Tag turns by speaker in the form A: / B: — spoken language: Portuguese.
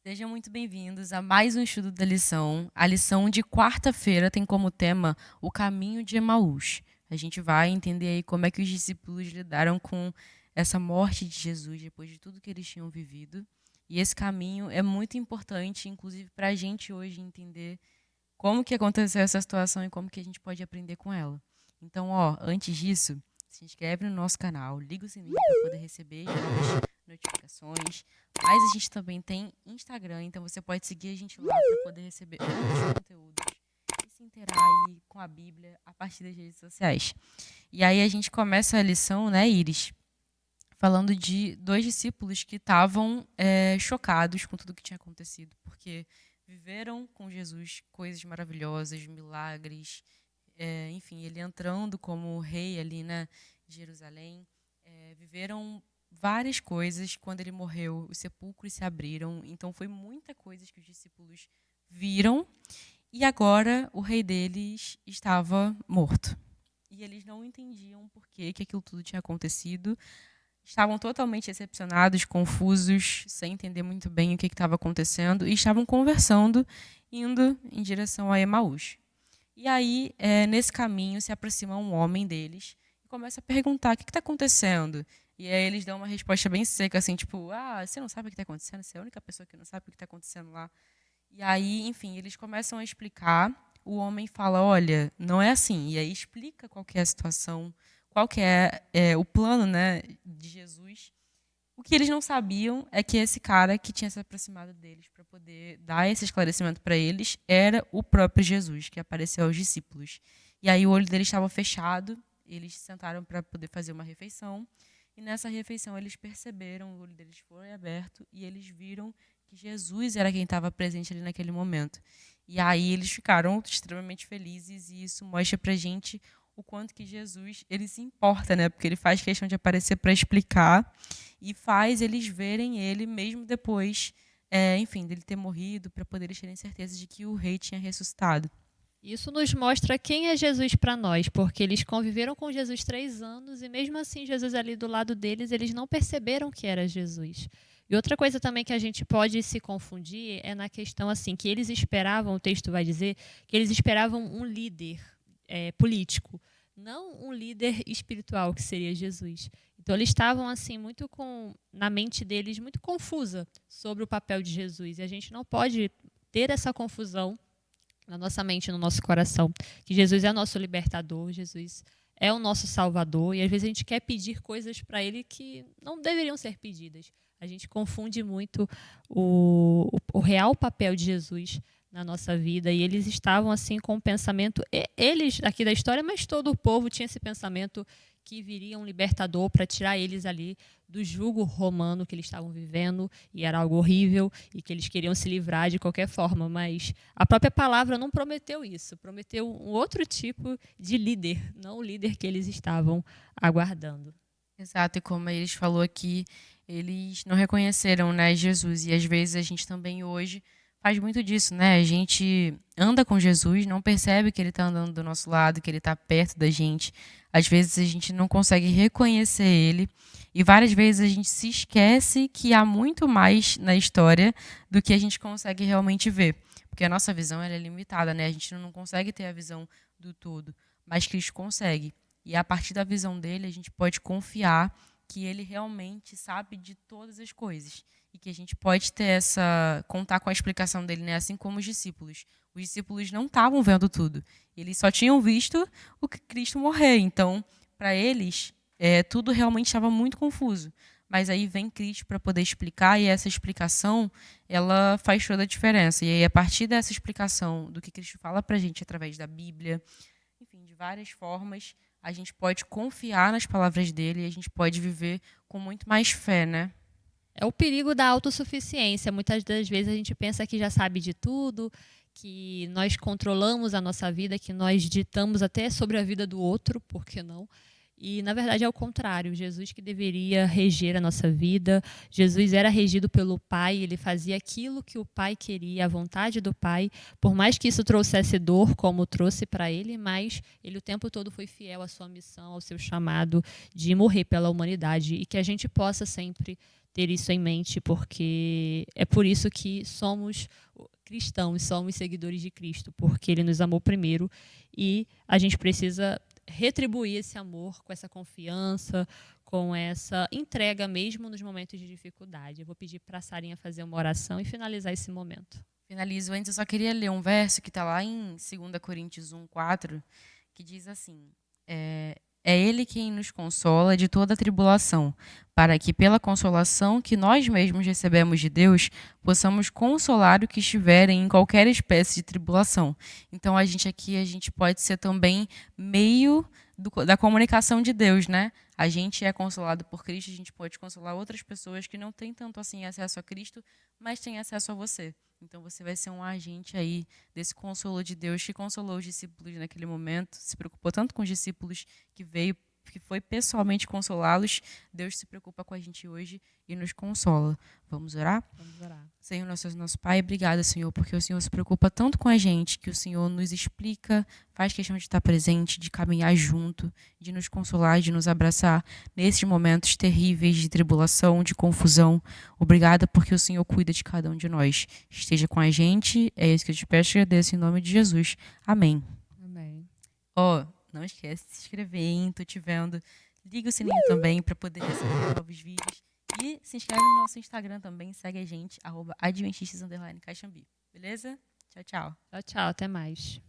A: Sejam muito bem-vindos a mais um estudo da lição. A lição de quarta-feira tem como tema o caminho de Emaús. A gente vai entender aí como é que os discípulos lidaram com essa morte de Jesus depois de tudo que eles tinham vivido. E esse caminho é muito importante, inclusive para a gente hoje entender como que aconteceu essa situação e como que a gente pode aprender com ela. Então, antes disso, se inscreve no nosso canal, liga o sininho para poder receber as novas notificações. Mas a gente também tem Instagram, então você pode seguir a gente lá para poder receber outros conteúdos e se inteirar aí com a Bíblia a partir das redes sociais. E aí a gente começa a lição, né, Iris, falando de dois discípulos que estavam chocados com tudo que tinha acontecido, porque viveram com Jesus coisas maravilhosas, milagres, enfim, ele entrando como rei ali, né, de Jerusalém, viveram várias coisas. Quando ele morreu, os sepulcros se abriram, então foi muita coisa que os discípulos viram, e agora o rei deles estava morto. E eles não entendiam por que aquilo tudo tinha acontecido. Estavam totalmente decepcionados, confusos, sem entender muito bem o que estava acontecendo, e estavam conversando, indo em direção a Emaús. E aí, nesse caminho, se aproxima um homem deles e começa a perguntar: o que está acontecendo? E aí eles dão uma resposta bem seca, assim, tipo: você não sabe o que está acontecendo? Você é a única pessoa que não sabe o que está acontecendo lá. E aí, enfim, eles começam a explicar. O homem fala: olha, não é assim. E aí explica qual que é a situação, qual que é o plano, né, de Jesus. O que eles não sabiam é que esse cara que tinha se aproximado deles para poder dar esse esclarecimento para eles era o próprio Jesus, que apareceu aos discípulos. E aí o olho deles estava fechado, eles se sentaram para poder fazer uma refeição, e nessa refeição eles perceberam, o olho deles foi aberto, e eles viram que Jesus era quem estava presente ali naquele momento. E aí eles ficaram extremamente felizes, e isso mostra para a gente o quanto que Jesus ele se importa, né? Porque ele faz questão de aparecer para explicar e faz eles verem ele mesmo depois, enfim, dele ter morrido, para poder eles terem certeza de que o rei tinha ressuscitado.
B: Isso nos mostra quem é Jesus para nós, porque eles conviveram com Jesus 3 anos e mesmo assim Jesus ali do lado deles, eles não perceberam que era Jesus. E outra coisa também que a gente pode se confundir é na questão assim, que eles esperavam, o texto vai dizer, que eles esperavam um líder político, não um líder espiritual, que seria Jesus. Então eles estavam assim muito na mente deles muito confusa sobre o papel de Jesus. E a gente não pode ter essa confusão na nossa mente, no nosso coração, que Jesus é nosso libertador, Jesus é o nosso salvador, e às vezes a gente quer pedir coisas para ele que não deveriam ser pedidas. A gente confunde muito o real papel de Jesus na nossa vida, e eles estavam assim com o pensamento, eles aqui da história, mas todo o povo tinha esse pensamento que viria um libertador para tirar eles ali do jugo romano que eles estavam vivendo, e era algo horrível, e que eles queriam se livrar de qualquer forma, mas a própria palavra não prometeu isso, prometeu um outro tipo de líder, não o líder que eles estavam aguardando.
A: Exato, e como eles falou aqui, eles não reconheceram, né, Jesus, e às vezes a gente também hoje faz muito disso, né? A gente anda com Jesus, não percebe que ele está andando do nosso lado, que ele está perto da gente. Às vezes a gente não consegue reconhecer ele, e várias vezes a gente se esquece que há muito mais na história do que a gente consegue realmente ver, porque a nossa visão ela é limitada, né? A gente não consegue ter a visão do todo, mas Cristo consegue. E a partir da visão dele, a gente pode confiar que ele realmente sabe de todas as coisas. E que a gente pode contar com a explicação dele, né? Assim como os discípulos. Os discípulos não estavam vendo tudo. Eles só tinham visto o Cristo morrer. Então, para eles, tudo realmente estava muito confuso. Mas aí vem Cristo para poder explicar, e essa explicação, ela faz toda a diferença. E aí, a partir dessa explicação do que Cristo fala para a gente através da Bíblia, enfim, de várias formas, a gente pode confiar nas palavras dele e a gente pode viver com muito mais fé, né?
B: É o perigo da autossuficiência. Muitas das vezes a gente pensa que já sabe de tudo, que nós controlamos a nossa vida, que nós ditamos até sobre a vida do outro, por que não? E, na verdade, é o contrário. Jesus que deveria reger a nossa vida. Jesus era regido pelo Pai, ele fazia aquilo que o Pai queria, a vontade do Pai. Por mais que isso trouxesse dor, como trouxe para ele, mas ele o tempo todo foi fiel à sua missão, ao seu chamado de morrer pela humanidade. E que a gente possa sempre ter isso em mente, porque é por isso que somos cristãos, somos seguidores de Cristo, porque ele nos amou primeiro e a gente precisa retribuir esse amor com essa confiança, com essa entrega mesmo nos momentos de dificuldade. Eu vou pedir para a Sarinha fazer uma oração e finalizar esse momento.
A: Finalizo antes, eu só queria ler um verso que está lá em 2 Coríntios 1:4, que diz assim: é Ele quem nos consola de toda a tribulação, para que, pela consolação que nós mesmos recebemos de Deus, possamos consolar o que estiverem em qualquer espécie de tribulação. Então, a gente pode ser também meio da comunicação de Deus, né? A gente é consolado por Cristo, a gente pode consolar outras pessoas que não têm tanto assim acesso a Cristo, mas têm acesso a você. Então, você vai ser um agente aí desse consolo de Deus que consolou os discípulos naquele momento, se preocupou tanto com os discípulos que foi pessoalmente consolá-los. Deus se preocupa com a gente hoje e nos consola. Vamos orar?
B: Vamos orar.
A: Senhor, nosso Pai, obrigada, Senhor, porque o Senhor se preocupa tanto com a gente, que o Senhor nos explica, faz questão de estar presente, de caminhar junto, de nos consolar, de nos abraçar nesses momentos terríveis de tribulação, de confusão. Obrigada porque o Senhor cuida de cada um de nós. Esteja com a gente, é isso que eu te peço e agradeço em nome de Jesus. Amém.
B: Amém.
A: Não esquece de se inscrever, hein? Tô te vendo. Liga o sininho também para poder receber novos vídeos. E se inscreve no nosso Instagram também. Segue a gente, @adventistas_caixambi. Beleza? Tchau, tchau.
B: Tchau, tchau. Até mais.